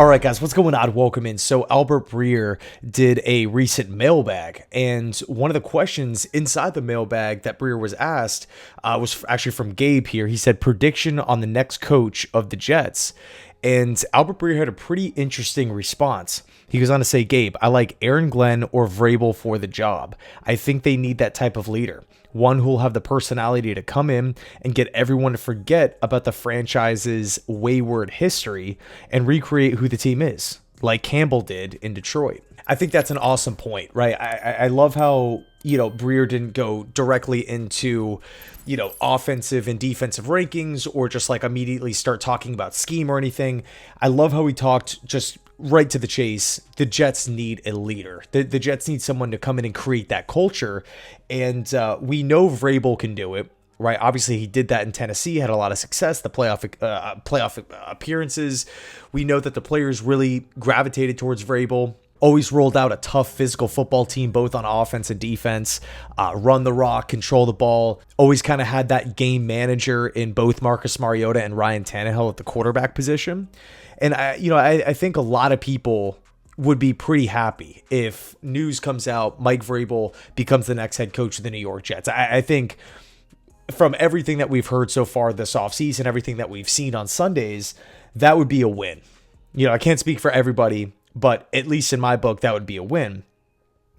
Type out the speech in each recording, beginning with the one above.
All right, guys, what's going on? Welcome in. So Albert Breer did a recent mailbag, and one of the questions inside the mailbag that Breer was asked was actually from Gabe here. He said, prediction on the next coach of the Jets. And Albert Breer had a pretty interesting response. He goes on to say, Gabe, I like Aaron Glenn or Vrabel for the job. I think they need that type of leader. One who will have the personality to come in and get everyone to forget about the franchise's wayward history and recreate who the team is, like Campbell did in Detroit. I think that's an awesome point, right? I love how, Breer didn't go directly into, offensive and defensive rankings or just like immediately start talking about scheme or anything. I love how he talked just right to the chase. The Jets need a leader. The Jets need someone to come in and create that culture. And we know Vrabel can do it, right? Obviously, he did that in Tennessee, had a lot of success, the playoff appearances. We know that the players really gravitated towards Vrabel. Always rolled out a tough physical football team, both on offense and defense, run the rock, control the ball. Always kind of had that game manager in both Marcus Mariota and Ryan Tannehill at the quarterback position. And I think a lot of people would be pretty happy if news comes out, Mike Vrabel becomes the next head coach of the New York Jets. I think from everything that we've heard so far this offseason, everything that we've seen on Sundays, that would be a win. I can't speak for everybody, but at least in my book, that would be a win.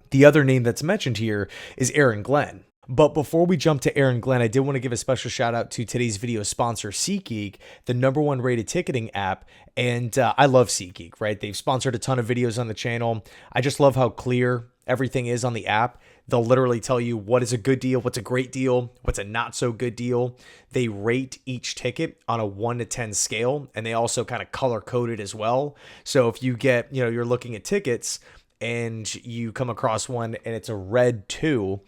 The other name that's mentioned here is Aaron Glenn. But before we jump to Aaron Glenn, I did want to give a special shout out to today's video sponsor, SeatGeek, the #1 rated ticketing app. And I love SeatGeek, right? They've sponsored a ton of videos on the channel. I just love how clear everything is on the app. They'll literally tell you what is a good deal, what's a great deal, what's a not so good deal. They rate each ticket on a 1 to 10 scale, and they also kind of color code it as well. So if you get, you're looking at tickets and you come across one and it's a red 2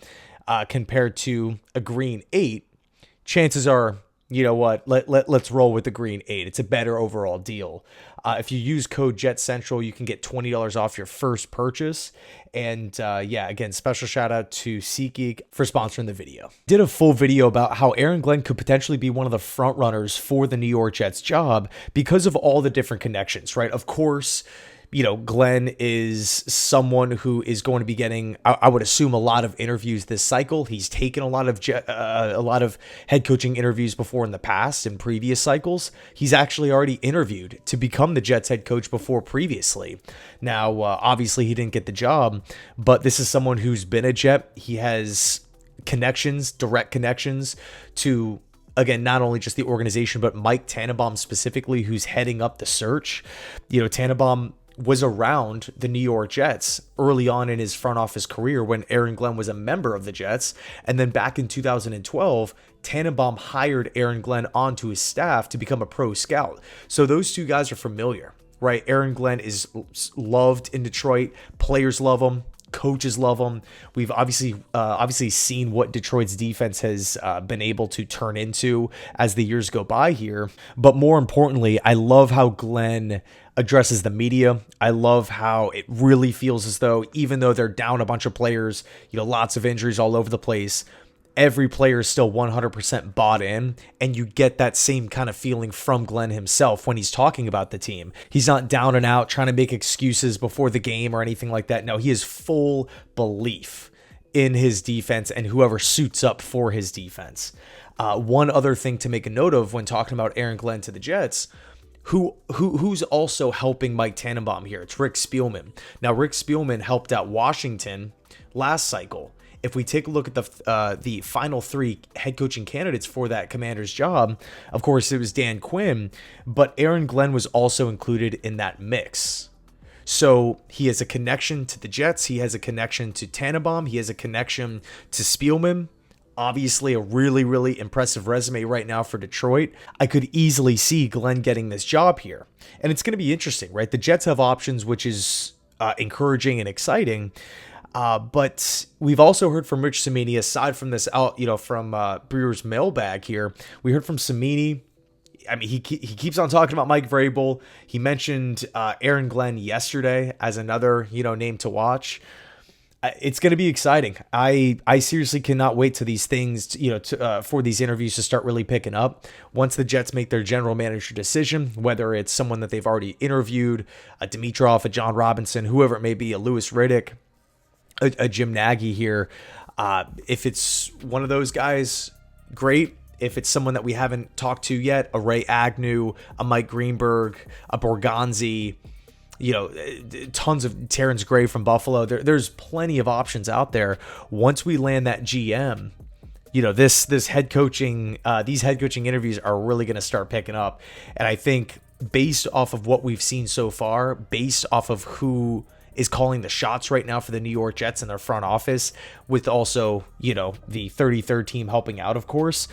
compared to a green 8, chances are, let's roll with the green 8. It's a better overall deal. If you use code Jetscentral, you can get $20 off your first purchase. And again, special shout out to SeatGeek for sponsoring the video. Did a full video about how Aaron Glenn could potentially be one of the front runners for the New York Jets job because of all the different connections, right? Of course, Glenn is someone who is going to be getting, I would assume, a lot of interviews this cycle. He's taken a lot of head coaching interviews before in the past, in previous cycles. He's actually already interviewed to become the Jets head coach before previously. Now, obviously, he didn't get the job, but this is someone who's been a Jet. He has connections, direct connections to, again, not only just the organization, but Mike Tannenbaum specifically, who's heading up the search. Tannenbaum was around the New York Jets early on in his front office career when Aaron Glenn was a member of the Jets. And then back in 2012, Tannenbaum hired Aaron Glenn onto his staff to become a pro scout. So those two guys are familiar, right? Aaron Glenn is loved in Detroit. Players love him. Coaches love him. We've obviously seen what Detroit's defense has been able to turn into as the years go by here. But more importantly, I love how Glenn addresses the media. I love how it really feels as though, even though they're down a bunch of players, lots of injuries all over the place, every player is still 100% bought in, and you get that same kind of feeling from Glenn himself when he's talking about the team. He's not down and out trying to make excuses before the game or anything like that. No, he has full belief in his defense and whoever suits up for his defense. One other thing to make a note of when talking about Aaron Glenn to the Jets, who's also helping Mike Tannenbaum here? It's Rick Spielman. Now, Rick Spielman helped out Washington last cycle. If we take a look at the final 3 head coaching candidates for that Commander's job, of course, it was Dan Quinn, but Aaron Glenn was also included in that mix. So he has a connection to the Jets. He has a connection to Tannenbaum. He has a connection to Spielman. Obviously, a really, really impressive resume right now for Detroit. I could easily see Glenn getting this job here. And it's going to be interesting, right? The Jets have options, which is encouraging and exciting. But we've also heard from Rich Cimini, aside from this from Breer's mailbag here, we heard from Cimini. I mean, he keeps on talking about Mike Vrabel. He mentioned Aaron Glenn yesterday as another, name to watch. It's going to be exciting. I seriously cannot wait to these things, for these interviews to start really picking up. Once the Jets make their general manager decision, whether it's someone that they've already interviewed, a Dimitrov, a John Robinson, whoever it may be, a Louis Riddick, a Jim Nagy here. If it's one of those guys, great. If it's someone that we haven't talked to yet, a Ray Agnew, a Mike Greenberg, a Borgonzi, tons of Terrence Gray from Buffalo. There's plenty of options out there. Once we land that GM, this head coaching, these head coaching interviews are really going to start picking up. And I think based off of what we've seen so far, based off of who is calling the shots right now for the New York Jets in their front office, with also, the 33rd team helping out, of course,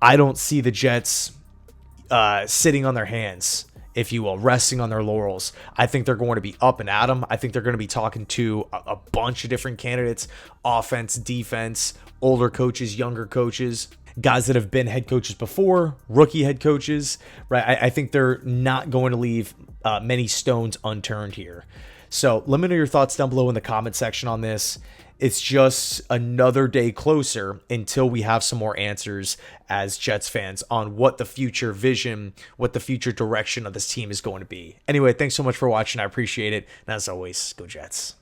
I don't see the Jets sitting on their hands, if you will, resting on their laurels. I think they're going to be up and at them. I think they're going to be talking to a bunch of different candidates, offense, defense, older coaches, younger coaches, guys that have been head coaches before, rookie head coaches, right? I think they're not going to leave many stones unturned here. So let me know your thoughts down below in the comment section on this. It's just another day closer until we have some more answers as Jets fans on what the future vision, what the future direction of this team is going to be. Anyway, thanks so much for watching. I appreciate it. And as always, go Jets.